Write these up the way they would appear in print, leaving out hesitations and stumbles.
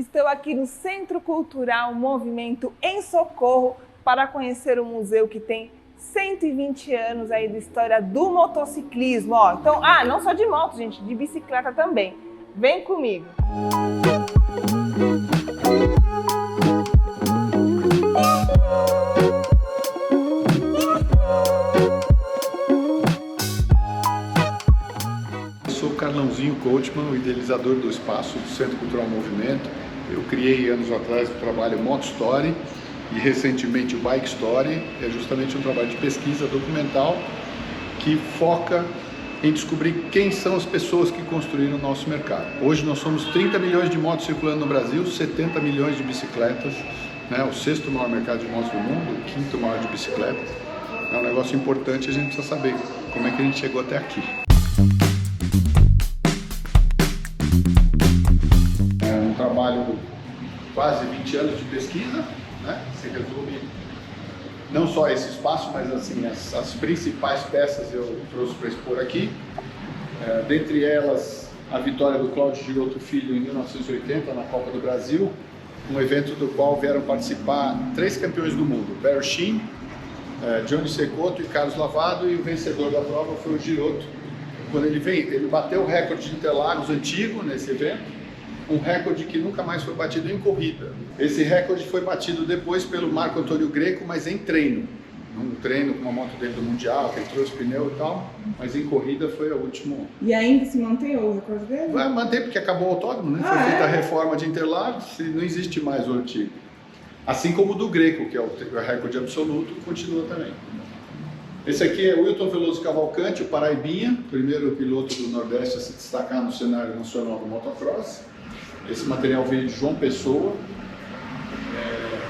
Estou aqui no Centro Cultural Movimento em Socorro para conhecer um museu que tem 120 anos aí de história do motociclismo. Ó, então, não só de moto, gente, de bicicleta também. Vem comigo. Carlãozinho Coachman, o idealizador do espaço do Centro Cultural Movimento. Eu criei anos atrás o trabalho Moto Story e recentemente o Bike Story. É justamente um trabalho de pesquisa documental que foca em descobrir quem são as pessoas que construíram o nosso mercado. Hoje nós somos 30 milhões de motos circulando no Brasil, 70 milhões de bicicletas, né? O sexto maior mercado de motos do mundo, o quinto maior de bicicletas. É um negócio importante, a gente precisa saber como é que a gente chegou até aqui. Trabalho quase 20 anos de pesquisa, né? Se resume não só esse espaço, mas assim, as principais peças eu trouxe para expor aqui. Dentre elas, a vitória do Cláudio Girotto Filho em 1980 na Copa do Brasil, um evento do qual vieram participar 3 campeões do mundo, Barry Sheene, Johnny Cecotto e Carlos Lavado, e o vencedor da prova foi o Girotto. Quando ele bateu o recorde de Interlagos antigo nesse evento, um recorde que nunca mais foi batido em corrida. Esse recorde foi batido depois pelo Marco Antônio Greco, mas em treino. Um treino com uma moto dele do Mundial, que ele trouxe pneu e tal, mas em corrida foi a última. E ainda se mantém o recorde dele? Vai manter, porque acabou o autódromo, né? Foi feita a reforma de Interlagos e não existe mais o antigo. Assim como o do Greco, que é o recorde absoluto, continua também. Esse aqui é o Wilton Veloso Cavalcante, o paraibinha, primeiro piloto do Nordeste a se destacar no cenário nacional do motocross. Esse material veio de João Pessoa,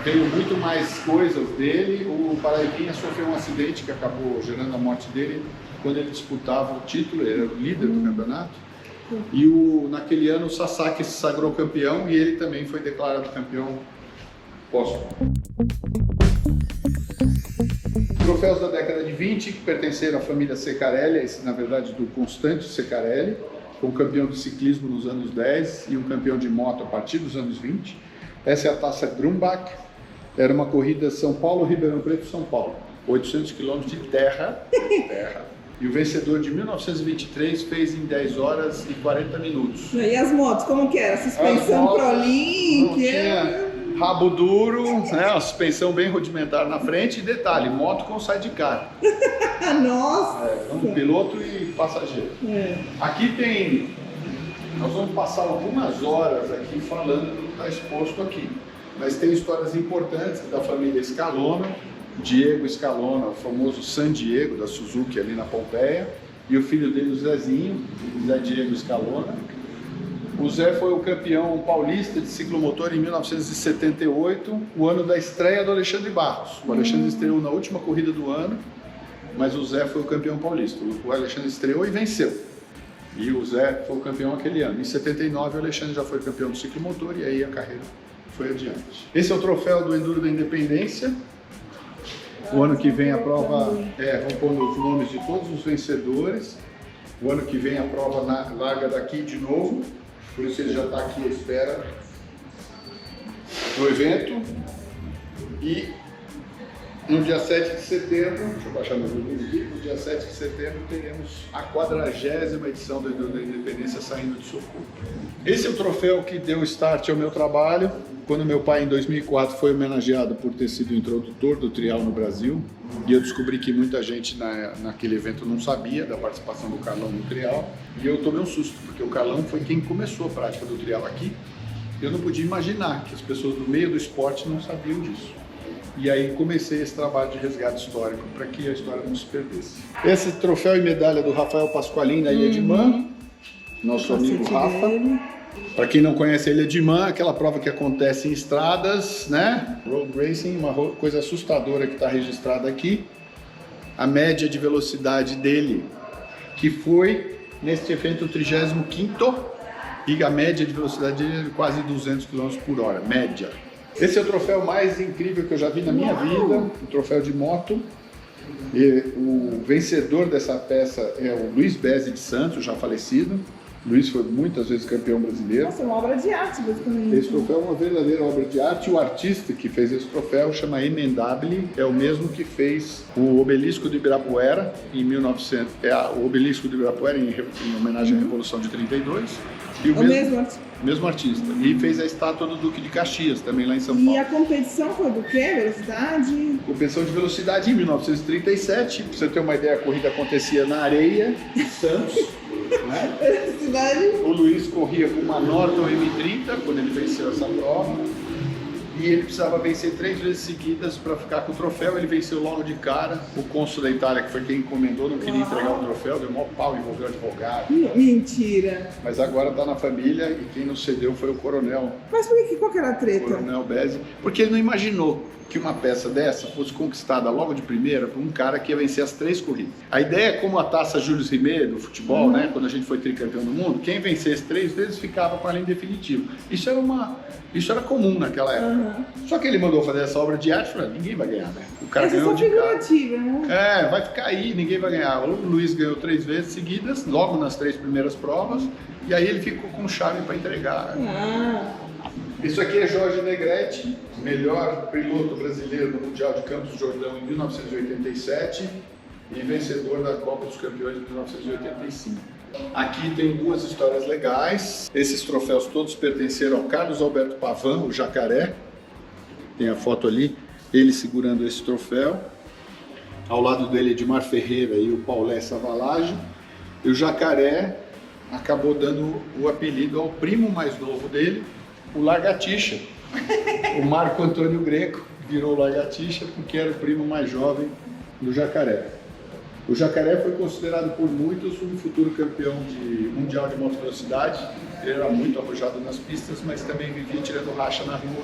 veio muito mais coisas dele. O Paraibinha sofreu um acidente que acabou gerando a morte dele quando ele disputava o título, ele era o líder do campeonato. E naquele ano o Sasaki se sagrou campeão e ele também foi declarado campeão póstumo. Troféus da década de 20 que pertenceram à família Ceccarelli, esse na verdade do Constante Ceccarelli. Foi um campeão de ciclismo nos anos 10 e um campeão de moto a partir dos anos 20. Essa é a Taça Grumbach. Era uma corrida São Paulo-Ribeirão Preto-São Paulo. 800 km de terra. E o vencedor de 1923 fez em 10 horas e 40 minutos. E as motos, como que era? Suspensão ProLink? Tinha rabo duro, né? Uma suspensão bem rudimentar na frente. E detalhe, moto com sidecar. Nossa! Um piloto e passageiro. Aqui nós vamos passar algumas horas aqui falando do que está exposto aqui. Mas tem histórias importantes da família Scalona, Diego Scalona, o famoso San Diego da Suzuki ali na Pompeia, e o filho dele, o Zezinho, Zé Diego Scalona. O Zé foi o campeão paulista de ciclomotor em 1978, o ano da estreia do Alexandre Barros. O Alexandre estreou na última corrida do ano, mas o Zé foi o campeão paulista. O Alexandre estreou e venceu. E o Zé foi o campeão aquele ano. Em 79, o Alexandre já foi campeão do ciclomotor e aí a carreira foi adiante. Esse é o troféu do Enduro da Independência. O ano que vem a prova, vão pôr os nomes de todos os vencedores. O ano que vem a prova larga daqui de novo. Por isso ele já está aqui à espera do evento. E no dia 7 de setembro, deixa eu baixar meu volume aqui, no dia 7 de setembro teremos a 40ª edição do Enduro da Independência saindo de Socorro. Esse é o troféu que deu start ao meu trabalho, quando meu pai em 2004 foi homenageado por ter sido o introdutor do trial no Brasil, e eu descobri que muita gente naquele evento não sabia da participação do Carlão no trial, e eu tomei um susto, porque o Carlão foi quem começou a prática do trial aqui. Eu não podia imaginar que as pessoas do meio do esporte não sabiam disso. E aí comecei esse trabalho de resgate histórico para que a história não se perdesse. Esse troféu e medalha do Rafael Pasqualin da Ilha de Man, nosso amigo Rafa. Para quem não conhece a Ilha de Man, aquela prova que acontece em estradas, né? Road Racing, uma coisa assustadora que está registrada aqui. A média de velocidade dele, que foi neste evento o 35º, e a média de velocidade dele é quase 200 km por hora, média. Esse é o troféu mais incrível que eu já vi na minha vida, o troféu de moto. E o vencedor dessa peça é o Luiz Bezzi de Santos, já falecido. Luiz foi muitas vezes campeão brasileiro. Nossa, é uma obra de arte, basicamente. Esse troféu é uma verdadeira obra de arte. O artista que fez esse troféu chama Emendabile, é o mesmo que fez o Obelisco de Ibirapuera em 1900. O Obelisco de Ibirapuera em homenagem à Revolução de 32. E o mesmo artista. E fez a estátua do Duque de Caxias, também lá em São Paulo. E a competição foi do quê? Velocidade? Competição de velocidade em 1937. Pra você ter uma ideia, a corrida acontecia na areia, em Santos. Né? O Luiz corria com uma Norton M30 quando ele venceu essa prova. E ele precisava vencer 3 vezes seguidas para ficar com o troféu. Ele venceu logo de cara. O cônsul da Itália, que foi quem encomendou, não queria entregar o troféu, deu maior pau, envolveu advogado. Mentira! Mas agora está na família e quem não cedeu foi o coronel. Mas por que qual que era a treta? O coronel Bezzi. Porque ele não imaginou que uma peça dessa fosse conquistada logo de primeira por um cara que ia vencer as 3 corridas. A ideia é como a taça Jules Rimet do futebol, né? Quando a gente foi tricampeão do mundo, quem vencesse 3 vezes ficava com a linha definitiva. Isso era comum naquela época. Só que ele mandou fazer essa obra de arte e falou, ninguém vai ganhar, né? O cara ganhou de cara. Né? Vai ficar aí, ninguém vai ganhar. O Luiz ganhou 3 vezes seguidas, logo nas 3 primeiras provas, e aí ele ficou com chave para entregar. Isso aqui é Jorge Negrete, melhor piloto brasileiro no Mundial de Campos do Jordão em 1987 e vencedor da Copa dos Campeões de 1985. Aqui tem 2 histórias legais. Esses troféus todos pertenceram ao Carlos Alberto Pavan, o Jacaré. Tem a foto ali, ele segurando esse troféu. Ao lado dele, Edmar Ferreira e o Paulé Savalage. E o Jacaré acabou dando o apelido ao primo mais novo dele, o Largatixa. O Marco Antônio Greco virou Largatixa porque era o primo mais jovem do Jacaré. O Jacaré foi considerado por muitos um futuro campeão mundial de moto velocidade. Ele era muito arrojado nas pistas, mas também vivia tirando racha na rua.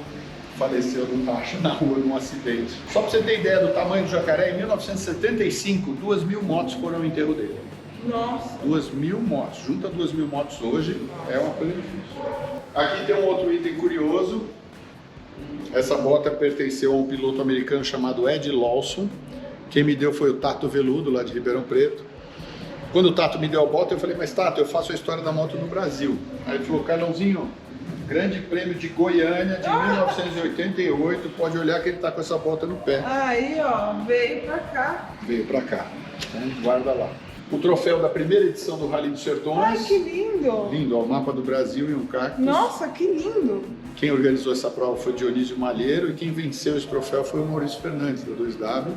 Faleceu num racha na rua num acidente. Só para você ter ideia do tamanho do Jacaré, em 1975, 2.000 motos foram ao enterro dele. Nossa! 2.000 motos. Junta 2.000 motos hoje, é uma coisa difícil. Aqui tem um outro item curioso. Essa bota pertenceu a um piloto americano chamado Ed Lawson. Quem me deu foi o Tato Veludo, lá de Ribeirão Preto. Quando o Tato me deu a bota, eu falei, mas Tato, eu faço a história da moto no Brasil. Aí ele falou, Carlãozinho, Grande Prêmio de Goiânia de 1988, pode olhar que ele tá com essa bota no pé. Aí, ó, veio pra cá. Veio pra cá. Então, guarda lá. O troféu da primeira edição do Rally dos Sertões. Ai, que lindo! Lindo, ó, o mapa do Brasil e um cactus. Nossa, que lindo! Quem organizou essa prova foi Dionísio Malheiro e quem venceu esse troféu foi o Maurício Fernandes, da 2W,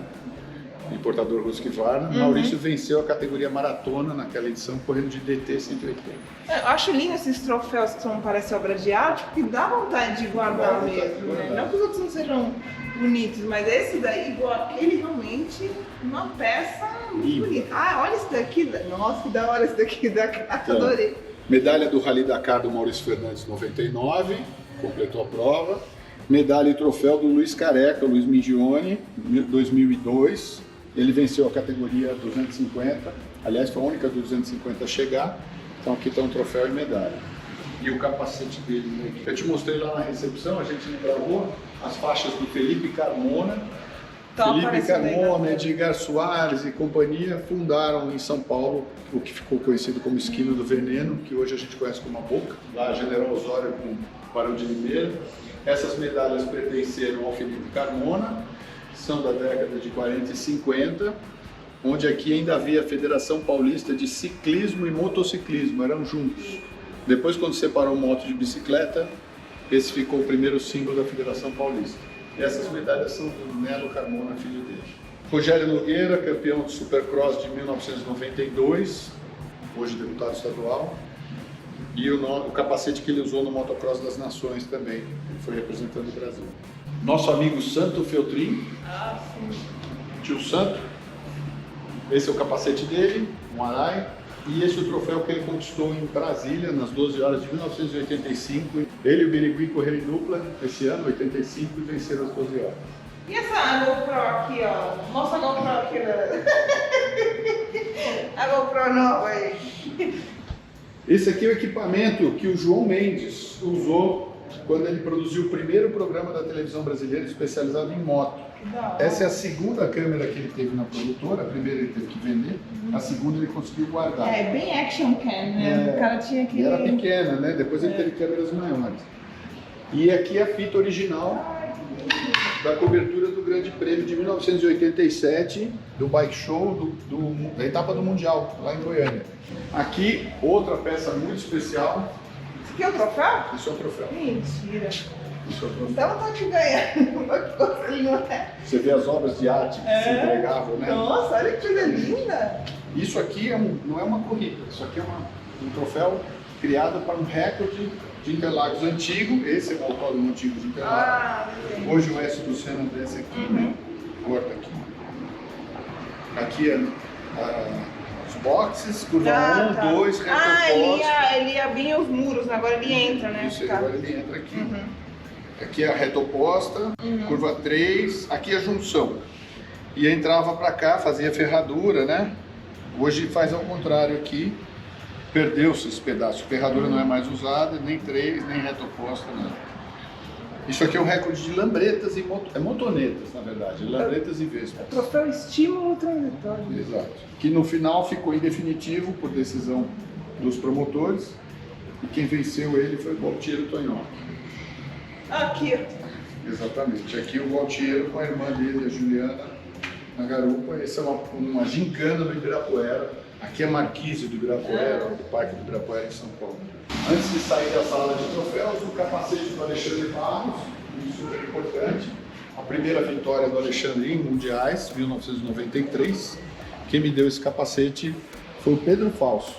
importador Husqvarna. Maurício venceu a categoria maratona naquela edição, correndo de DT 180. Eu acho lindo esses troféus que são, parece obra de arte, porque dá vontade de guardar mesmo, né? Não que os outros não sejam bonitos, mas esse daí, igual aquele, realmente, uma peça muito bonita. Ah, olha esse daqui. Nossa, que da hora esse daqui da Dakar, adorei. Medalha do Rally Dakar do Maurício Fernandes, 99, completou a prova. Medalha e troféu do Luiz Careca, Luiz Mingione, 2002. Ele venceu a categoria 250, aliás, foi a única do 250 a chegar. Então aqui está um troféu e medalha. E o capacete dele, né? Eu te mostrei lá na recepção, a gente gravou as faixas do Felipe Carmona. Felipe Carmona, Edgar Soares e companhia fundaram em São Paulo o que ficou conhecido como Esquina do Veneno, que hoje a gente conhece como a Boca, lá General Osório com Barão de Limeira. Essas medalhas pertenceram ao Felipe Carmona, são da década de 40 e 50, onde aqui ainda havia a Federação Paulista de Ciclismo e Motociclismo, eram juntos. Depois, quando separou moto de bicicleta, esse ficou o primeiro símbolo da Federação Paulista. E essas medalhas são do Nelo Carmona, filho dele. Rogério Nogueira, campeão de Supercross de 1992, hoje deputado estadual. E o capacete que ele usou no Motocross das Nações também, ele foi representando o Brasil. Nosso amigo Santo Feltrin, tio Santo, esse é o capacete dele, um Arai, e esse é o troféu que ele conquistou em Brasília, nas 12 horas de 1985. Ele e o Birigui correram em dupla esse ano, 85, e venceram as 12 horas. E essa GoPro aqui, ó? Mostra a GoPro aqui, né? A GoPro nova aí. Esse aqui é o equipamento que o João Mendes usou quando ele produziu o primeiro programa da televisão brasileira especializado em moto. Essa é a segunda câmera que ele teve na produtora, a primeira ele teve que vender, a segunda ele conseguiu guardar. É, bem action cam, né? O cara tinha que... E era pequena, né? Depois ele teve câmeras maiores. E aqui é a fita original da cobertura do Grande Prêmio de 1987, do Bike Show, da etapa do Mundial, lá em Goiânia. Aqui, outra peça muito especial. Isso aqui é o troféu? Isso é o troféu. Mentira. Isso é o troféu. Então eu tô te ganhando. Você vê as obras de arte que se entregavam, né? Nossa, olha que coisa linda. Isso aqui não é uma corrida, isso aqui é um troféu criado para um recorde de Interlagos antigo. Esse é o autódromo antigo de Interlagos. Hoje o S do Senna desce aqui, corta aqui. Aqui os boxes, curva 1, 2, reta oposta. Ele ia bem os muros, agora ele entra, né? Isso, agora ele entra aqui. Aqui é a reta oposta, curva 3, aqui é a junção. E entrava para cá, fazia ferradura, né? Hoje faz ao contrário aqui. Perdeu-se esse pedaço, a ferradura não é mais usada, nem 3, nem reta oposta, nada. Isso aqui é o recorde de lambretas e motonetas, na verdade, lambretas e vespas. Troféu estímulo transitório. Exato. Que no final ficou em definitivo por decisão dos promotores, e quem venceu ele foi o Gualtiero Tognoli. Aqui. Exatamente. Aqui o Gualtiero com a irmã dele, a Juliana, na garupa. Essa é uma gincana do Ibirapuera. Aqui é Marquise do Ibirapuera, o Parque do Ibirapuera em São Paulo. Antes de sair da sala de troféus, o capacete do Alexandre Barros, super importante. A primeira vitória do Alexandre em mundiais, 1993. Quem me deu esse capacete foi o Pedro Falso.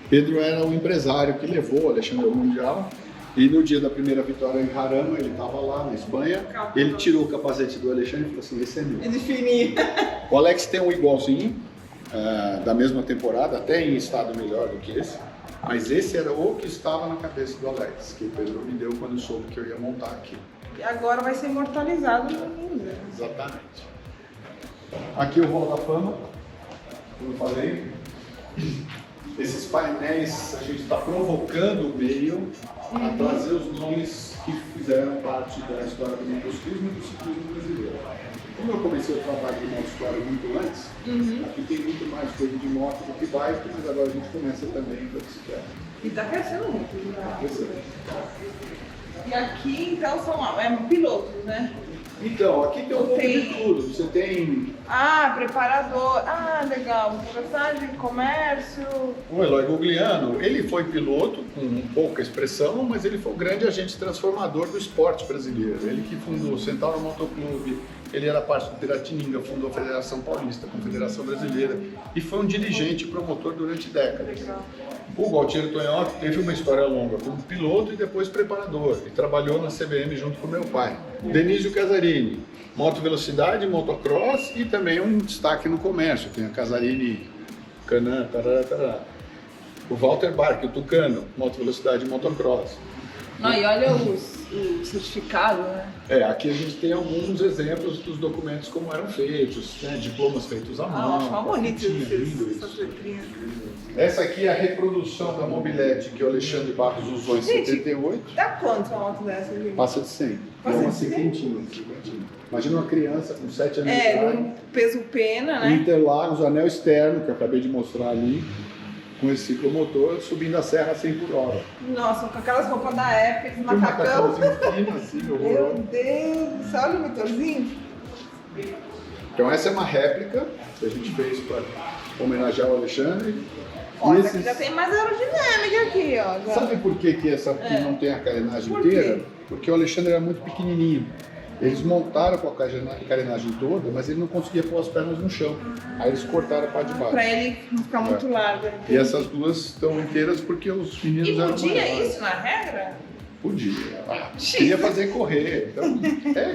Pedro era o empresário que levou o Alexandre ao mundial. E no dia da primeira vitória em Jarama, ele estava lá na Espanha, ele tirou o capacete do Alexandre e falou assim, esse é meu. É de fininho. O Alex tem um igualzinho, da mesma temporada, até em estado melhor do que esse, mas esse era o que estava na cabeça do Alex, que o Pedro me deu quando soube que eu ia montar aqui. E agora vai ser imortalizado no museu. Exatamente. Aqui o Hall da Fama, como eu falei. Esses painéis, a gente está provocando o meio a trazer os nomes que fizeram parte da história do motociclismo e do ciclismo brasileiro. Como eu comecei o trabalho de moto-história muito antes, aqui tem muito mais coisa de moto do que bike, mas agora a gente começa também da bicicleta. E está crescendo muito. Tá crescendo. E aqui, então, são pilotos, né? Então, aqui tem um pouco de tudo. Você tem... preparador. Legal. Universidade, comércio. O Eloy Gugliano, ele foi piloto com pouca expressão, mas ele foi o grande agente transformador do esporte brasileiro. Ele que fundou o Centauro Motoclube, ele era parte do Piratininga, fundou a Federação Paulista, a Confederação Brasileira, e foi um dirigente e promotor durante décadas. O Gualtiero Tognoli teve uma história longa como piloto e depois preparador, e trabalhou na CBM junto com meu pai. Denísio Casarini, moto velocidade, motocross e também um destaque no comércio. Tem a Casarini, Canã, tarará, tarará. O Walter Barque, o Tucano, moto velocidade e motocross. E olha o certificado, né? Aqui a gente tem alguns exemplos dos documentos como eram feitos, né? Diplomas feitos à mão. Acho bonito essas letrinhas. Essa aqui é a reprodução da mobilete que o Alexandre Barros usou em 78. Dá quanto uma moto dessa, gente? Passa de 100. É uma cinquentinha. Imagina uma criança com 7 anos de idade. Um peso pena, né? Interlagos, anel externo, que eu acabei de mostrar ali, com esse ciclomotor, subindo a serra a 100 por hora. Nossa, com aquelas roupas da época, esse macacão. Meu Deus do céu, olha o motorzinho. Então essa é uma réplica que a gente fez para homenagear o Alexandre. Olha, aqui já tem mais aerodinâmica aqui, ó. Já. Sabe por que essa aqui não tem a carenagem inteira? Porque o Alexandre era muito pequenininho. Eles montaram com a carenagem toda, mas ele não conseguia pôr as pernas no chão. Aí eles cortaram a parte de baixo. Para ele não ficar muito largo. E essas duas estão inteiras porque os meninos eram maiores. E podia isso na regra? Podia. Queria fazer correr. Então,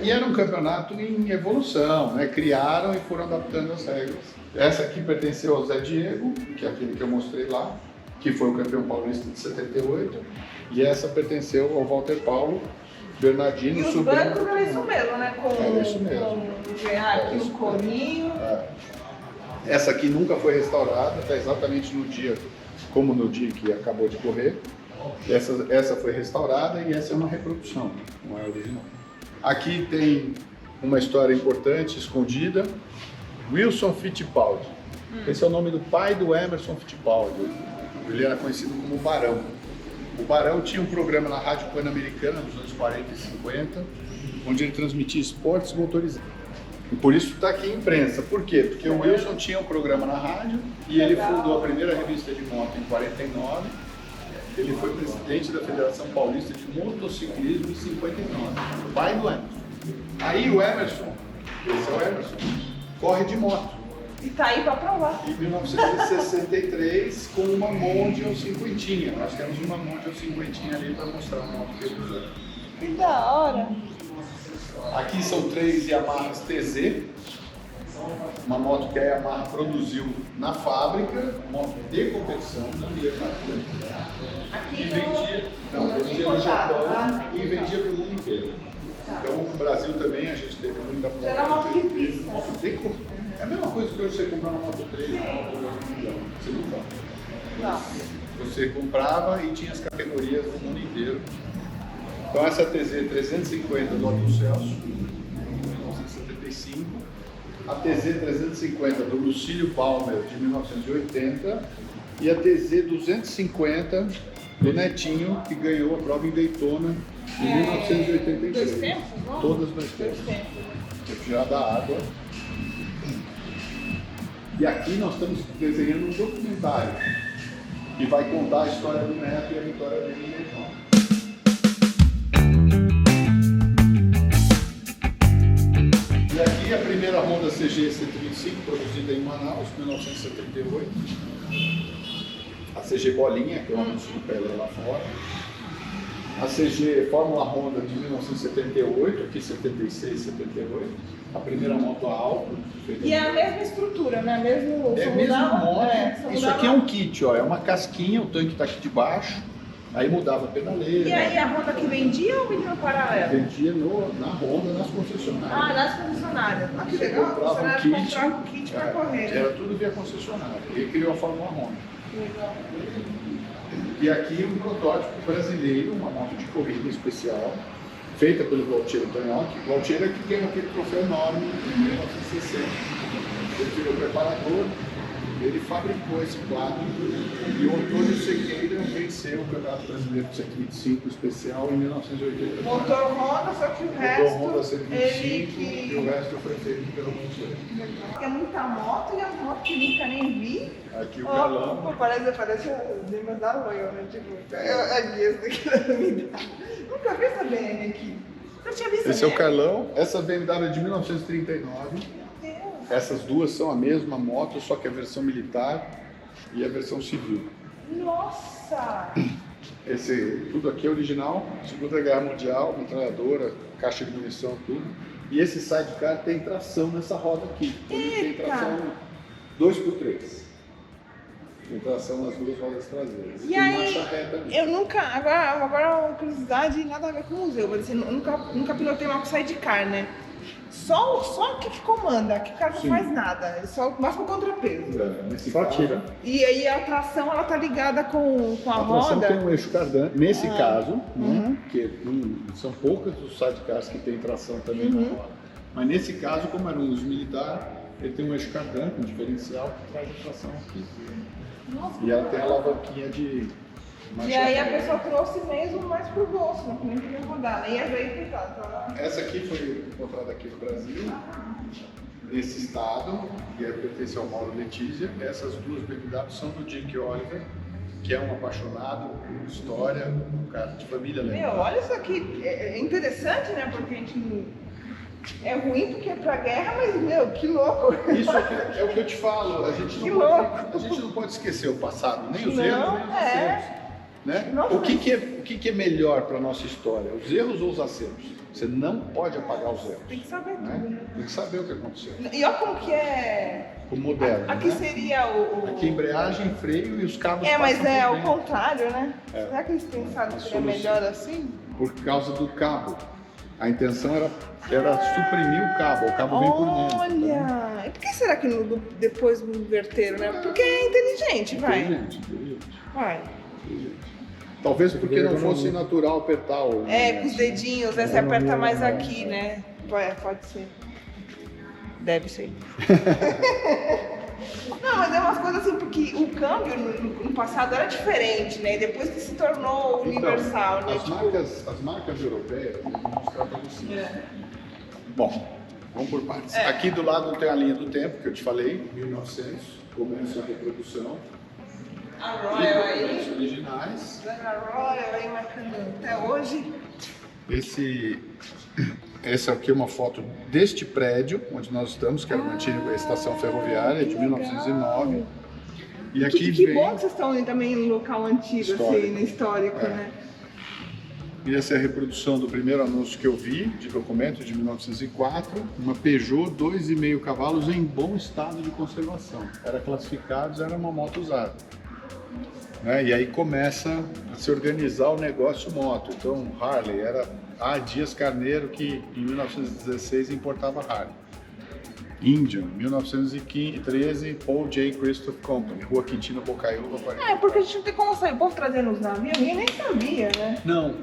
e era um campeonato em evolução, né? Criaram e foram adaptando as regras. Essa aqui pertenceu ao Zé Diego, que é aquele que eu mostrei lá, que foi o campeão paulista de 78. E essa pertenceu ao Walter Paulo Bernardino. E os bancos era isso mesmo, né? Com isso mesmo. aqui um coninho. Essa aqui nunca foi restaurada, está exatamente no dia, como no dia que acabou de correr. Essa foi restaurada e essa é uma reprodução, não é original. Aqui tem uma história importante, escondida. Wilson Fittipaldi. Esse é o nome do pai do Emerson Fittipaldi. Ele era conhecido como Barão. O Barão tinha um programa na Rádio Pan-Americana nos anos 40 e 50, onde ele transmitia esportes motorizados. E por isso está aqui a imprensa. Por quê? Porque o Wilson tinha um programa na rádio e ele fundou a primeira revista de moto em 49. Ele foi presidente da Federação Paulista de Motociclismo em 59. O pai do Emerson. Aí o Emerson, esse é o Emerson, corre de moto. E tá aí para provar. Em 1963, com uma Mondial cinquentinha. Nós temos uma Mondial cinquentinha ali para mostrar a moto que ele usou. Que da hora! Aqui são 3 Yamahas TZ, uma moto que a Yamaha produziu na fábrica, moto de competição, não ia e vendia no Japão e vendia para o mundo inteiro. Então, no Brasil também a gente teve muita moto. Era moto de pista. É a mesma coisa que hoje você comprar uma Moto 3, você não compra. Não. Você comprava e tinha as categorias do mundo inteiro. Então essa TZ 350 do Adil Celso, de 1975, a TZ 350 do Lucílio Palmer, de 1980, e a TZ 250 do Netinho, que ganhou a prova em Daytona em 1983. Dois tempos, não? Todas dois tempos. Refrigerada da água. E aqui nós estamos desenhando um documentário que vai contar a história do Neto e a vitória dele em Daytona. E aqui a primeira Honda CG 125, produzida em Manaus, 1978. A CG Bolinha, que é uma música do Pelé lá fora. A CG Fórmula Honda de 1978, aqui 76, 78. A primeira moto a álcool. E é a mesma estrutura, né? Mesmo, é a mesma moto. Isso aqui é um kit, ó. É uma casquinha, o tanque está aqui de baixo. Aí mudava a pedaleira. E aí a Honda que vendia ou vendia no paralelo? Vendia na Honda, nas concessionárias. Ah, nas concessionárias. Ah, que Você legal. comprava um kit, comprava um kit para correr. Era tudo via concessionária. Ele criou a Fórmula Honda. Legal. E aqui um protótipo brasileiro, uma moto de corrida especial, feita pelo Gualtiero Tonhocchi. Gualtiero é que ganhou aquele troféu enorme em 1960. Ele virou preparador, ele fabricou esse quadro e o Antônio Sequeira venceu o Campeonato Brasileiro de 125 especial em 1980. Motor Honda, só que o resto. Motor Honda 125 ele e o resto foi feito pelo Gualtiero. É muita moto e a moto que nunca nem vi. Aqui o galão. Pô, parece as limas da Royal, né? Tipo, é guia daqui da minha. Nunca vi essa BM aqui. Eu tinha visto. Esse é o Carlão. Essa BMW é de 1939. Essas duas são a mesma moto, só que a versão militar e a versão civil. Nossa! Tudo aqui é original, Segunda Guerra Mundial, metralhadora, caixa de munição, tudo. E esse sidecar tem tração nessa roda aqui. Tem tração 2x3. Tem tração nas duas rodas traseiras. E tem aí, marcha reta ali. eu nunca, agora uma curiosidade, nada a ver com o museu, mas assim, nunca pilotei uma sidecar, né? Só que comanda, que o cara não Sim. faz nada, ele só mais pro contrapeso. Nesse Só caso, tira. E aí a tração, ela tá ligada com a a tração roda. tem um eixo cardante. Nesse caso, Uhum. né, que são poucas os sidecars que tem tração também na roda. Mas nesse caso, como era um uso militar, ele tem um eixo cardante, um diferencial que traz a tração aqui. Nossa, E ela tem a alavanquinha de marcha e aí a ré. pessoa trouxe mesmo mais pro bolso, não nem queria rodar, nem ia ver pesado. Essa aqui foi encontrada aqui no Brasil, nesse estado, que pertence ao Mauro Letícia. Essas duas BMW são do Dick Oliver, que é um apaixonado por história, um cara de família Meu, alemã. olha isso aqui, é interessante, né? Porque a gente não... É ruim porque é pra guerra, mas, meu, que louco! Isso é o que eu te falo, a gente Que não, louco. a gente não pode esquecer o passado, nem os Não, erros, nem os acertos. Né? Nossa, O que é melhor para a nossa história, os erros ou os acertos? Você não pode apagar os erros. Tem que saber tudo, Né? né? Tem que saber o que aconteceu. E olha como que é... O moderno. Aqui né? seria o... Aqui embreagem, freio e os cabos mas passam é por o dentro. contrário, né? É. Será que eles pensaram que seria solução. melhor assim? Por causa do cabo. A intenção era suprimir o cabo vem por dentro. Olha! E por que será que depois inverteram, né? Porque é inteligente, vai. Inteligente. Vai. Talvez porque não fosse natural apertar o... com os dedinhos, né? Você aperta mais aqui, né? Pode ser. Deve ser. Não, mas é umas coisas assim, porque o câmbio no passado era diferente, né? Depois que se tornou universal, né? As marcas europeias, eu vou mostrar para você. Bom, vamos por partes. Aqui do lado tem a linha do tempo, que eu te falei, 1900, começa a reprodução. A Royal aí. Os originais. A Royal aí marcando até hoje. Essa aqui é uma foto deste prédio, onde nós estamos, que era uma antiga estação ferroviária, de 1909. E aqui que bom que vocês estão também em um local antigo, histórico. Assim, né? Histórico, né? E essa é a reprodução do primeiro anúncio que eu vi, de documento, de 1904. Uma Peugeot 2,5 cavalos em bom estado de conservação. Era classificado, era uma moto usada. E aí começa a se organizar o negócio moto. Então, Harley era a Dias Carneiro, que em 1916 importava Harley. Indian, 1913, Paul J. Christoph Company, Rua Quintino Bocaiúva. Porque a gente não tem como saber. O povo trazendo os navios, ninguém nem sabia, né? Não.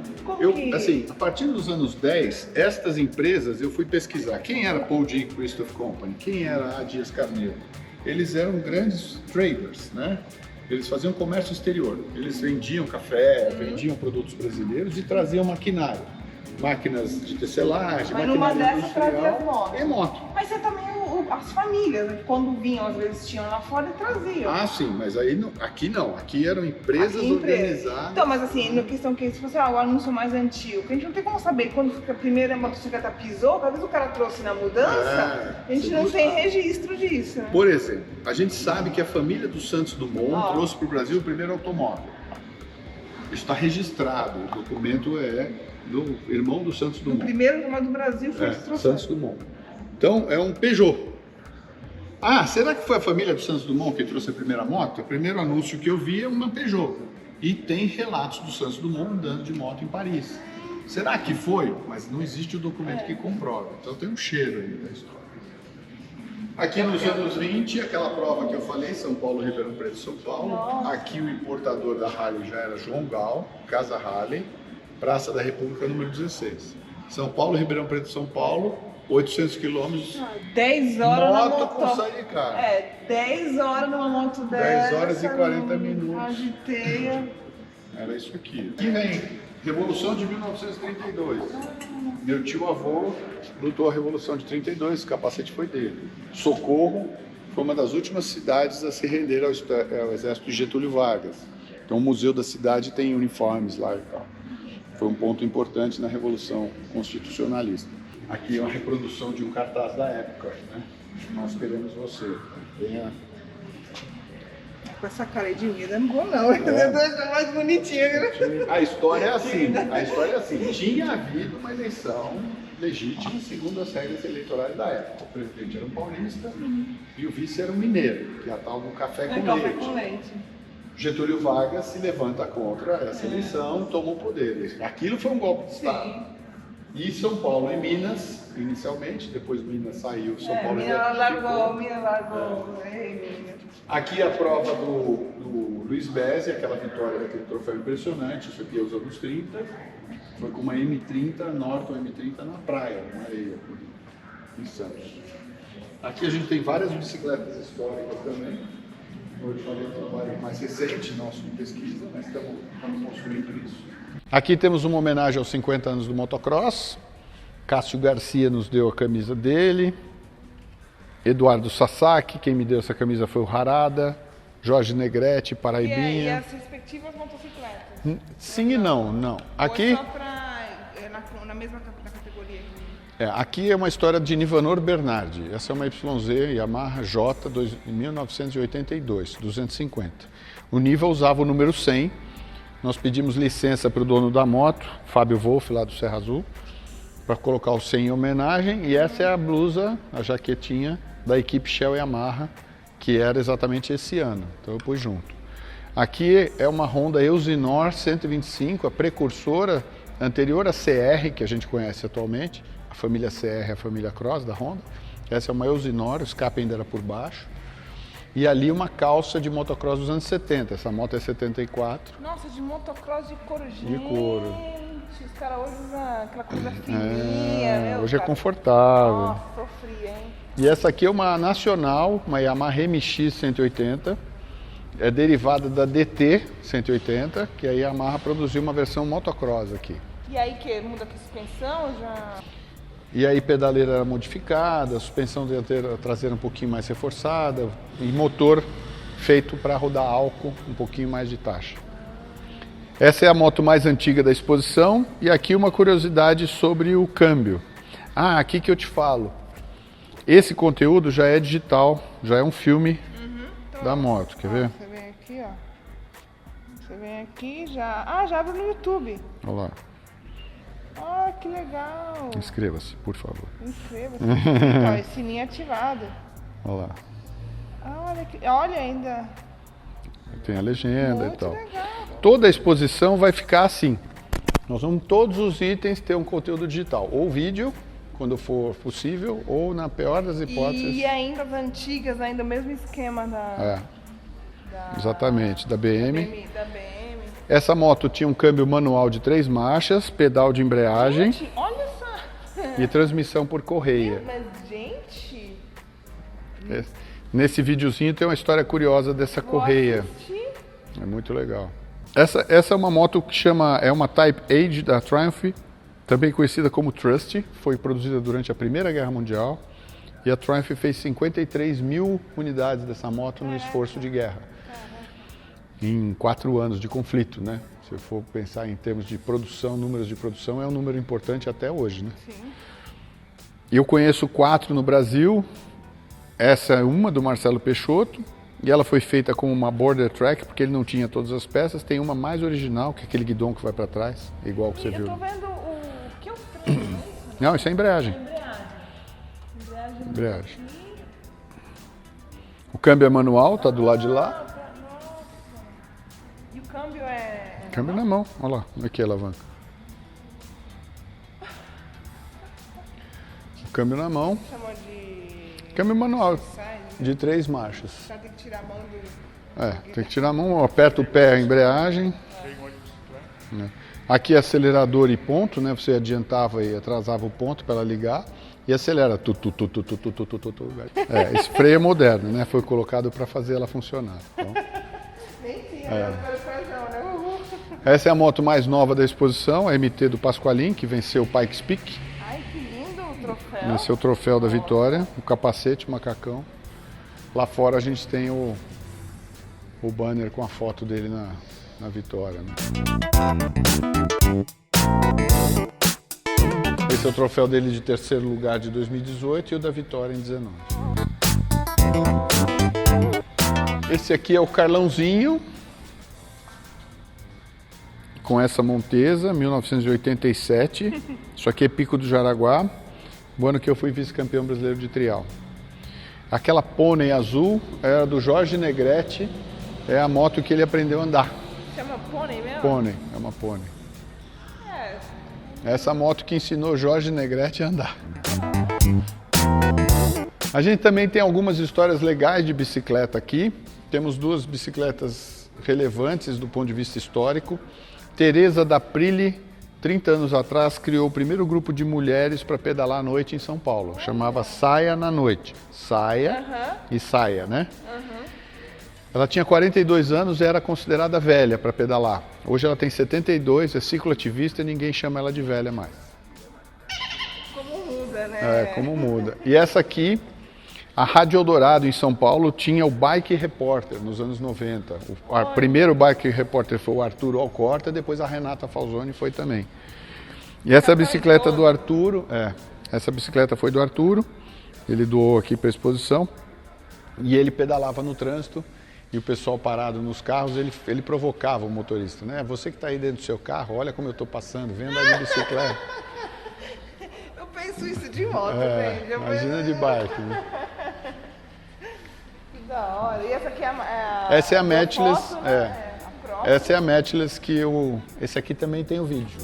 Assim, a partir dos anos 10, estas empresas, eu fui pesquisar. Quem era Paul J. Christoph Company? Quem era a Dias Carneiro? Eles eram grandes traders, né? Eles faziam comércio exterior. Eles vendiam café, vendiam produtos brasileiros e traziam maquinário. Máquinas de tecelagem, mas numa maquinário dessas trazia as motos. E moto. Mas você também, as famílias, né? Quando vinham, às vezes tinham lá fora e traziam. Ah, sim, mas aí aqui não. Aqui eram empresas organizadas. Então, mas assim, na questão que se fosse o anúncio mais antigo, que a gente não tem como saber quando a primeira motocicleta pisou, talvez o cara trouxe na mudança, a gente não tem registro disso. Né? Por exemplo, a gente sabe que a família dos Santos Dumont trouxe para o Brasil o primeiro automóvel. Isso está registrado, o documento é do irmão do Santos Dumont. O primeiro automóvel do Brasil foi Santos Dumont. Então, é um Peugeot. Ah, será que foi a família do Santos Dumont que trouxe a primeira moto? O primeiro anúncio que eu vi é uma Peugeot. E tem relatos do Santos Dumont andando de moto em Paris. Será que foi? Mas não existe o documento que comprova. Então tem um cheiro aí da história. Aqui nos anos 20, aquela prova que eu falei, São Paulo, Ribeirão Preto, São Paulo. Nossa. Aqui o importador da Harley já era João Gal, Casa Harley, Praça da República, número 16. São Paulo, Ribeirão Preto, São Paulo, 800 quilômetros. 10 horas na moto. Com sair de carro. 10 horas numa moto dessa. 10 horas e 40 minutos. Agiteia. Era isso aqui. Aqui vem Revolução de 1932. Meu tio-avô lutou a Revolução de 32, o capacete foi dele. Socorro foi uma das últimas cidades a se render ao exército de Getúlio Vargas. Então o museu da cidade tem uniformes lá e tal. Foi um ponto importante na Revolução Constitucionalista. Aqui é uma reprodução de um cartaz da época, né? Nós queremos você. Com essa cara de vida não vou não, eu tô mais bonitinha. A história é assim, tinha havido uma eleição legítima segundo as regras eleitorais da época. O presidente era um paulista e o vice era um mineiro, que é a tal do café com leite. Getúlio Vargas se levanta contra essa eleição, toma o poder. Aquilo foi um golpe de Estado. Sim. E São Paulo e Minas, inicialmente, depois Minas saiu, São Paulo Minas largou. Aqui a prova do Luiz Bezzi, aquela vitória daquele troféu impressionante, isso aqui é os anos 30, foi com uma M30 Norton M30 na praia, na areia, em Santos. Aqui a gente tem várias bicicletas históricas também. Hoje falei um trabalho mais recente nosso de pesquisa, mas estamos construindo isso. Aqui temos uma homenagem aos 50 anos do motocross. Cássio Garcia nos deu a camisa dele. Eduardo Sasaki, quem me deu essa camisa foi o Harada. Jorge Negrete, Paraibinha. E as respectivas motocicletas? Sim e não. Aqui... Ou só na mesma categoria? Aqui é uma história de Nivanor Bernardi. Essa é uma YZ Yamaha J 1982, 250. O Niva usava o número 100. Nós pedimos licença para o dono da moto, Fábio Wolff, lá do Serra Azul, para colocar o 100 em homenagem. E essa é a blusa, a jaquetinha da equipe Shell Yamaha, que era exatamente esse ano. Então eu pus junto. Aqui é uma Honda Elsinore 125, a precursora anterior à CR, que a gente conhece atualmente. A família CR é a família Cross da Honda. Essa é uma Elsinore, o escape ainda era por baixo. e ali uma calça de motocross dos anos 70. Essa moto é 74. Nossa, de motocross de couro, gente. De couro. Os caras hoje usam aquela coisa fininha, meu. Hoje cara. é confortável. Nossa, sofri, hein? E essa aqui é uma nacional, uma Yamaha MX 180. É derivada da DT 180, que a Yamaha produziu uma versão motocross aqui. E aí que muda a suspensão já? E aí pedaleira modificada, suspensão traseira um pouquinho mais reforçada e motor feito para rodar álcool, um pouquinho mais de taxa. Essa é a moto mais antiga da exposição e aqui uma curiosidade sobre o câmbio. Ah, aqui que eu te falo. Esse conteúdo já é digital, já é um filme da moto, quer ver? Você vem aqui, ó. Você vem aqui já... Ah, já abre no YouTube. Olha lá. Ah, que legal. Inscreva-se, por favor. Inscreva-se. Então, esse sininho ativado. Olha lá. Ah, olha ainda. Tem a legenda Muito e tal. legal. Toda a exposição vai ficar assim. Nós vamos todos os itens ter um conteúdo digital. Ou vídeo, quando for possível, ou na pior das hipóteses... E ainda as antigas, ainda o mesmo esquema da... Exatamente, da BM. Da BM. Essa moto tinha um câmbio manual de 3 marchas, pedal de embreagem Gente, olha só. e transmissão por correia. Mas, gente... Nesse videozinho tem uma história curiosa dessa vou correia. assistir. É muito legal. Essa é uma moto que é uma Type Age da Triumph, também conhecida como Trusty. Foi produzida durante a Primeira Guerra Mundial e a Triumph fez 53 mil unidades dessa moto no esforço de guerra. Em 4 anos de conflito, né? Se for pensar em termos de produção, números de produção, é um número importante até hoje, né? Sim. Eu conheço 4 no Brasil. Essa é uma do Marcelo Peixoto e ela foi feita com uma border track porque ele não tinha todas as peças. Tem uma mais original, que é aquele guidão que vai para trás, igual que você viu. Eu tô vendo o que é o freio, não é isso? Não, isso é embreagem. Embreagem. O câmbio é manual, tá do lado de lá. E o câmbio é... Câmbio na mão, olha lá, aqui a alavanca. O câmbio na mão. Chamou de... Câmbio manual, Sai, de 3 marchas. já tem que tirar a mão do... Tem que tirar a mão, aperta o pé, a embreagem. Aqui é acelerador e ponto, né? Você adiantava e atrasava o ponto para ela ligar e acelera. Esse freio é moderno, né? Foi colocado para fazer ela funcionar. Então, Nem tinha, né? essa é a moto mais nova da exposição, a MT do Pasqualin, que venceu o Pikes Peak. Ai, que lindo o troféu. Venceu o troféu da vitória, o capacete, o macacão. Lá fora a gente tem o banner com a foto dele na vitória. Né? Esse é o troféu dele de 3º lugar de 2018 e o da vitória em 19. Esse aqui é o Carlãozinho, com essa Montesa, 1987. Isso aqui é Pico do Jaraguá, o ano que eu fui vice-campeão brasileiro de trial. Aquela pônei azul era do Jorge Negrete, é a moto que ele aprendeu a andar. Chama pônei mesmo? Pônei, é uma pônei. É. Essa moto que ensinou Jorge Negrete a andar. A gente também tem algumas histórias legais de bicicleta aqui. Temos 2 bicicletas relevantes do ponto de vista histórico. Teresa D'Aprile, 30 anos atrás, criou o primeiro grupo de mulheres para pedalar à noite em São Paulo. Chamava Saia na Noite. Saia e saia, né? Ela tinha 42 anos e era considerada velha para pedalar. Hoje ela tem 72, é cicloativista e ninguém chama ela de velha mais. Como muda, né? Como muda. E essa aqui, a Rádio Eldorado em São Paulo tinha o Bike Repórter nos anos 90. O primeiro Bike Repórter foi o Arturo Alcorta, depois a Renata Falzoni foi também. E essa bicicleta do Arturo, essa bicicleta foi do Arturo, ele doou aqui para a exposição e ele pedalava no trânsito e o pessoal parado nos carros, ele provocava o motorista, né? Você que está aí dentro do seu carro, olha como eu estou passando, vem andar de bicicleta. Eu penso isso de moto, gente. Imagina de bike, né? Que da hora. E essa aqui é a essa é a Matchless, foto, né? Essa é a Matchless que esse aqui também tem o vídeo.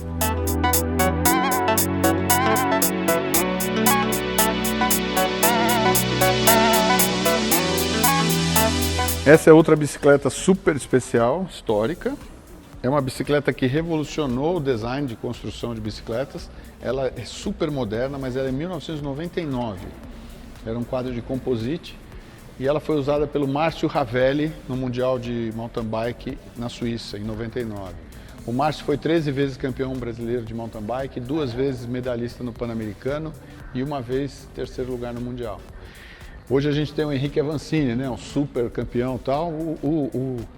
Essa é outra bicicleta super especial, histórica. É uma bicicleta que revolucionou o design de construção de bicicletas. Ela é super moderna, mas ela é 1999. Era um quadro de composite e ela foi usada pelo Márcio Ravelli no Mundial de Mountain Bike na Suíça, em 99. O Márcio foi 13 vezes campeão brasileiro de mountain bike, 2 vezes medalhista no Pan-Americano e 1 vez terceiro lugar no Mundial. Hoje a gente tem o Henrique Avancini, né, um super campeão e tal.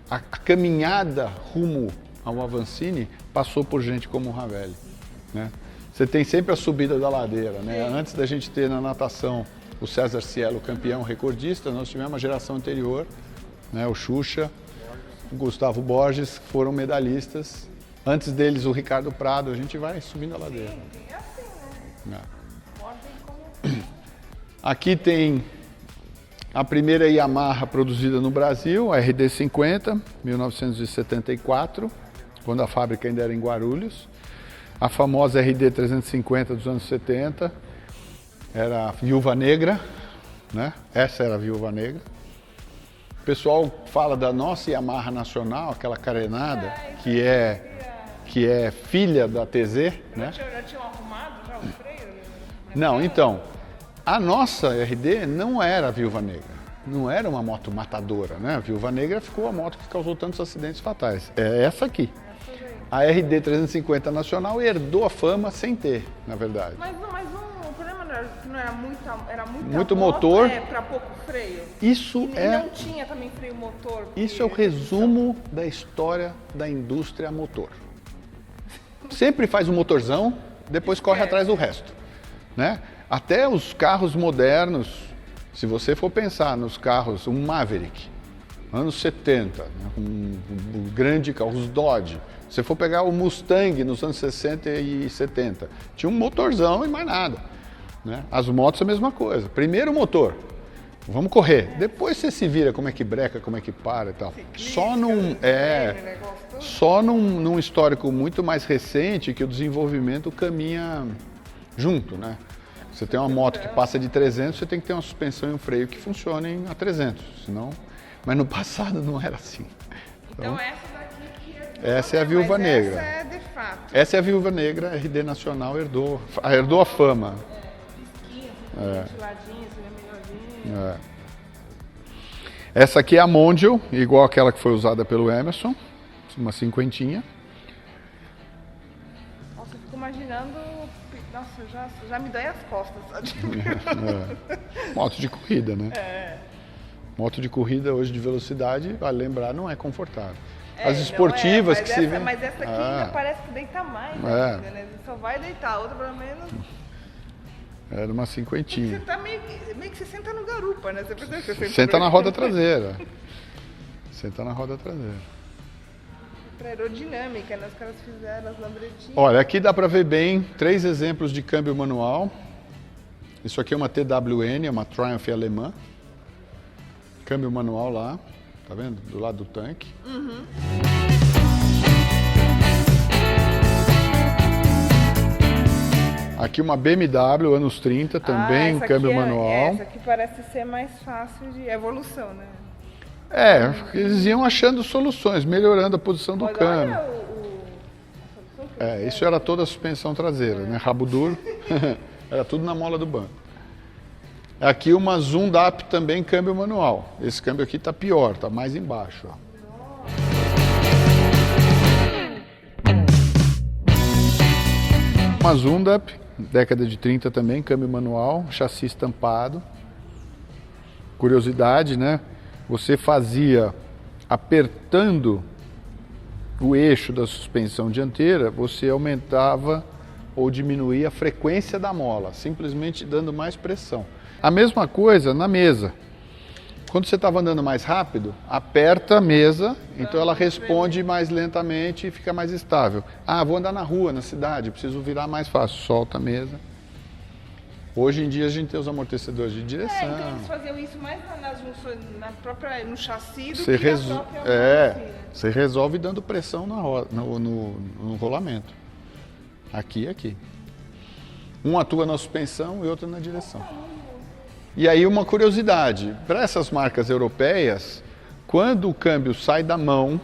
A caminhada rumo ao Avancini passou por gente como o Ravelli, né? Você tem sempre a subida da ladeira, né? Antes da gente ter na natação o César Cielo, campeão recordista, nós tivemos uma geração anterior, né, o Xuxa, o Gustavo Borges, que foram medalhistas. Antes deles o Ricardo Prado, a gente vai subindo a ladeira. É assim, né? Aqui tem a primeira Yamaha produzida no Brasil, a RD50, 1974, quando a fábrica ainda era em Guarulhos. A famosa RD350 dos anos 70, era a Viúva Negra, né? Essa era a Viúva Negra. O pessoal fala da nossa Yamaha nacional, aquela carenada, que é filha da TZ, né? Já tinham arrumado já o freio? Não, então, a nossa RD não era a Viúva Negra, não era uma moto matadora, né? A Viúva Negra ficou a moto que causou tantos acidentes fatais. É essa aqui. A RD 350 nacional herdou a fama sem ter, na verdade. Mas o problema não era que não era muito motor. Para pouco freio. Isso e é. Não tinha também freio motor. Isso é o resumo da história da indústria motor. Sempre faz um motorzão, depois corre atrás do resto, né? Até os carros modernos, se você for pensar nos carros, um Maverick, anos 70, né, um grande carro, os Dodge. Se você for pegar o Mustang nos anos 60 e 70, tinha um motorzão e mais nada, né? As motos a mesma coisa. Primeiro o motor, vamos correr. Depois você se vira como é que breca, como é que para e tal. Só num histórico muito mais recente que o desenvolvimento caminha junto, né? Você tem uma moto que passa de 300, você tem que ter uma suspensão e um freio que funcionem a 300, senão... Mas no passado não era assim. Então essa daqui que essa é a Viúva Negra. Essa é de fato. Essa é a Viúva Negra, a RD Nacional herdou a fama. Ventiladinha, melhorzinho. Essa aqui é a Mondial, igual aquela que foi usada pelo Emerson, uma cinquentinha. Nossa, eu fico imaginando... Nossa, já me dói as costas. Moto de corrida, né? Moto de corrida hoje de velocidade, vale lembrar, não é confortável. As esportivas que se vê... Mas essa aqui ainda parece que deita mais, né? Você só vai deitar, a outra pelo menos... Era uma cinquentinha. Você tá meio que você senta no garupa, né? Você percebe que você senta na roda traseira. Senta na roda traseira. Pra aerodinâmica, né? Os caras fizeram as lambretinhas. Olha, aqui dá para ver bem 3 exemplos de câmbio manual. Isso aqui é uma TWN, é uma Triumph alemã. Câmbio manual lá, tá vendo? Do lado do tanque. Uhum. Aqui uma BMW, anos 30, também câmbio manual. Essa aqui parece ser mais fácil de evolução, né? Eles iam achando soluções, melhorando a posição do câmbio. Isso era toda a suspensão traseira, né? Rabo duro, era tudo na mola do banco. Aqui uma Zundap também câmbio manual. Esse câmbio aqui tá pior, tá mais embaixo, ó. Uma Zundap, década de 30 também, câmbio manual, chassi estampado. Curiosidade, né? Você fazia apertando o eixo da suspensão dianteira, você aumentava ou diminuía a frequência da mola, simplesmente dando mais pressão. A mesma coisa na mesa. Quando você estava andando mais rápido, aperta a mesa, então ela responde mais lentamente e fica mais estável. Ah, vou andar na rua, na cidade, preciso virar mais fácil, solta a mesa. Hoje em dia a gente tem os amortecedores de direção. Então eles faziam isso mais nas junções, no chassi do você que na própria você resolve dando pressão no rolamento. Aqui e aqui. Um atua na suspensão e outro na direção. E aí uma curiosidade, para essas marcas europeias, Quando o câmbio sai da mão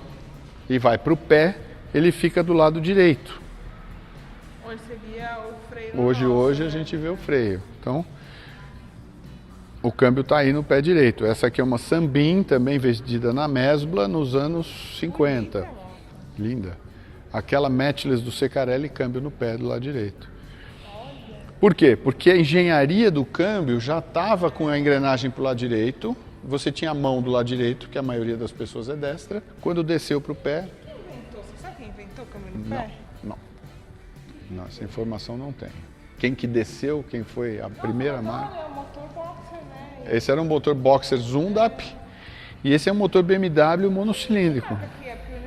e vai para o pé, ele fica do lado direito. Hoje seria o freio. Hoje a gente vê o freio. Então, o câmbio está aí no pé direito. Essa aqui é uma Sunbeam, também vendida na Mesbla nos anos 50. Linda. Aquela Matchless do Secarelli, câmbio no pé do lado direito. Por quê? Porque a engenharia do câmbio já estava com a engrenagem para o lado direito. Você tinha a mão do lado direito, que a maioria das pessoas é destra. Quando desceu para o pé... Quem inventou? Você sabe quem inventou o câmbio no pé? Não, essa informação não tem. Quem que desceu, quem foi a primeira marca? É o motor boxer, né? Esse era um motor boxer Zundap e esse é um motor BMW monocilíndrico. Aqui é porque eu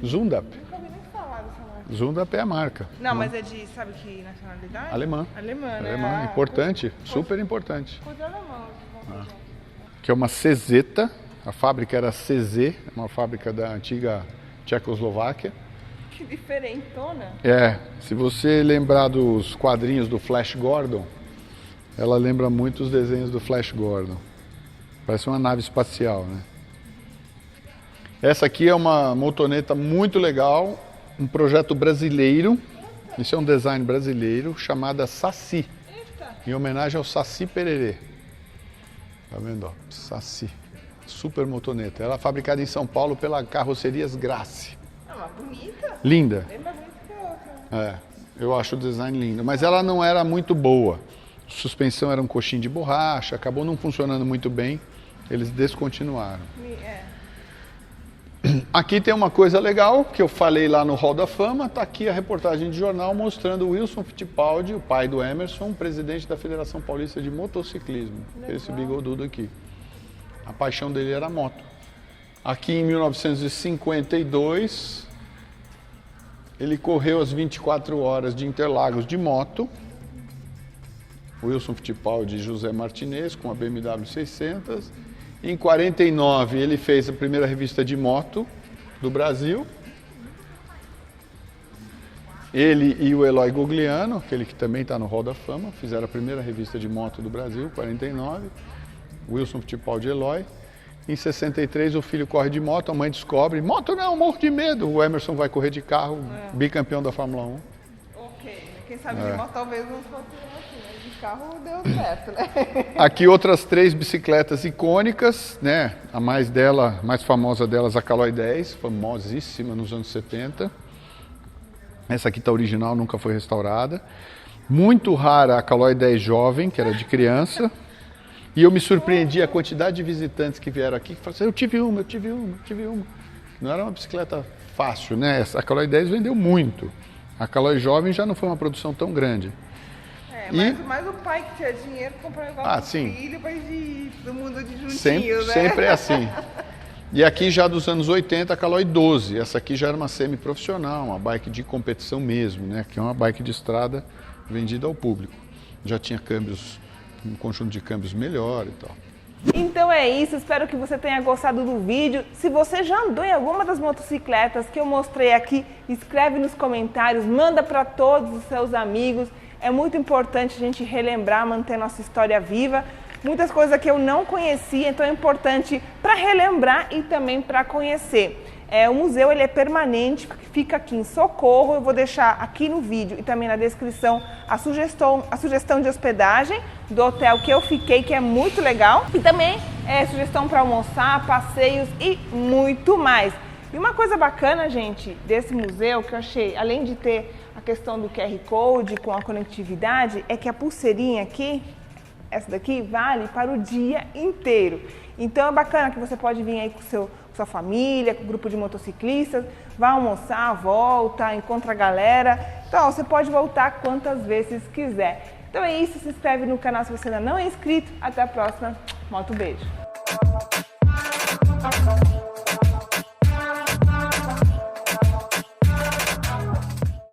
nem... Zundap. Nunca ouvi nem falar dessa marca. Zundap é a marca. Não, mas é de, sabe que nacionalidade? Alemã. Alemã, né? Alemã, importante, super importante. Coisa alemã. Que é uma CZ, a fábrica era CZ, uma fábrica da antiga Tchecoslováquia. Que diferentona. Se você lembrar dos quadrinhos do Flash Gordon, ela lembra muito os desenhos do Flash Gordon. Parece uma nave espacial, né? Essa aqui é uma motoneta muito legal, um projeto brasileiro, isso é um design brasileiro, chamada Saci, em homenagem ao Saci Pererê. Tá vendo? Ó? Saci, super motoneta. Ela é fabricada em São Paulo pela Carrocerias Grace. Bonita. Linda. Bem mais bonita que a outra. Eu acho o design lindo, mas ela não era muito boa. A suspensão era um coxinho de borracha, acabou não funcionando muito bem, eles descontinuaram. Aqui tem uma coisa legal que eu falei lá no Hall da Fama, está aqui a reportagem de jornal mostrando o Wilson Fittipaldi, o pai do Emerson, presidente da Federação Paulista de Motociclismo. Legal. Esse bigodudo aqui. A paixão dele era moto. Aqui em 1952, ele correu as 24 horas de Interlagos de moto. Wilson Fittipaldi e José Martinez com a BMW 600. Em 49 ele fez a primeira revista de moto do Brasil. Ele e o Eloy Gugliano, aquele que também está no Hall da Fama, fizeram a primeira revista de moto do Brasil, 49. Wilson Fittipaldi e Eloy. Em 63 o filho corre de moto, a mãe descobre, moto não, morro de medo. O Emerson vai correr de carro, bicampeão da Fórmula 1. Ok, quem sabe de moto talvez não fosse assim, mas de carro deu certo, né? Aqui outras 3 bicicletas icônicas, né? A mais famosa delas, a Caloi 10, famosíssima nos anos 70. Essa aqui está original, nunca foi restaurada. Muito rara a Caloi 10 jovem, que era de criança. E eu me surpreendi a quantidade de visitantes que vieram aqui, que falaram assim, eu tive uma. Não era uma bicicleta fácil, né? A Caloi 10 vendeu muito. A Caloi jovem já não foi uma produção tão grande. Mas o pai que tinha dinheiro comprou um negócio pro filho, para ir todo mundo de juntinho, né? Sempre é assim. E aqui já dos anos 80, a Caloi 12. Essa aqui já era uma semi-profissional, uma bike de competição mesmo, né? Que é uma bike de estrada vendida ao público. Já tinha câmbios, um conjunto de câmbios melhor e tal. Então é isso, espero que você tenha gostado do vídeo. Se você já andou em alguma das motocicletas que eu mostrei aqui, escreve nos comentários, manda para todos os seus amigos. É muito importante a gente relembrar, manter nossa história viva. Muitas coisas que eu não conhecia, então é importante para relembrar e também para conhecer. O museu ele é permanente, fica aqui em Socorro. Eu vou deixar aqui no vídeo e também na descrição a sugestão de hospedagem do hotel que eu fiquei, que é muito legal. E também sugestão para almoçar, passeios e muito mais. E uma coisa bacana, gente, desse museu que eu achei, além de ter a questão do QR Code com a conectividade, é que a pulseirinha aqui, essa daqui, vale para o dia inteiro. Então é bacana que você pode vir aí com sua família, com o grupo de motociclistas, vai almoçar, volta, encontra a galera. Então você pode voltar quantas vezes quiser. Então é isso, se inscreve no canal se você ainda não é inscrito. Até a próxima, Moto Beijo!